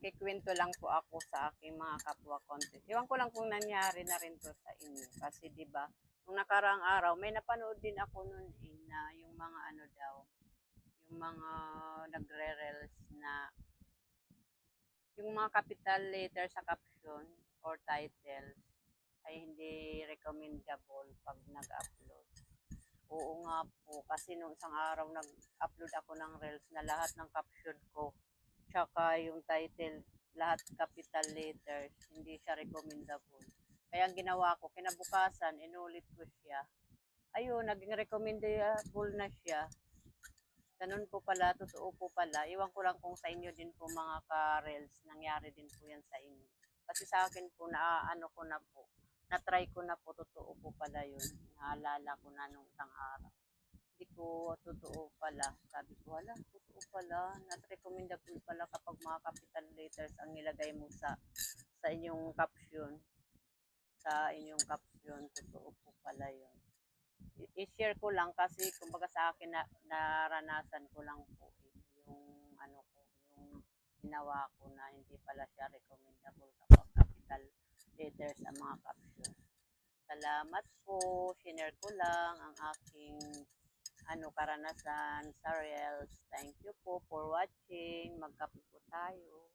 nakikikwento lang po ako sa aking mga kapwa content. Iwan ko lang kung nangyari na rin to sa inyo. Kasi 'di ba, nung nakaraang araw, may napanood din ako noon na yung mga ano daw, yung mga nagre-reels na yung mga capital letter sa caption or titles ay hindi recommendable pag nag-upload. Oo nga po, kasi nung isang araw nag-upload ako ng reels na lahat ng caption ko, tsaka yung title, lahat capital letters, hindi siya recommendable. Kaya ang ginawa ko, kinabukasan, inulit ko siya. Ayun, naging recommendable na siya. Ganun po pala, totoo po pala. Iwan ko lang kung sa inyo din po mga ka-reels, nangyari din po yan sa inyo. Kasi sa akin po, ano ko na po, na-try ko na po, totoo po pala yun. Naalala ko na nung isang araw. Hindi ko totoo pala. Sabi ko, wala, totoo pala. Not recommendable pala kapag mga capital letters ang nilagay mo sa inyong caption. Sa inyong caption, totoo po pala yun. I-share ko lang kasi kumbaga sa akin na naranasan ko lang po yung ano ko, yung ginawa ko na hindi pala siya recommendable kapag capital letters ang mga caption. Salamat po, share ko lang ang aking karanasan sa Reels. Thank you po for watching. Magkape po tayo.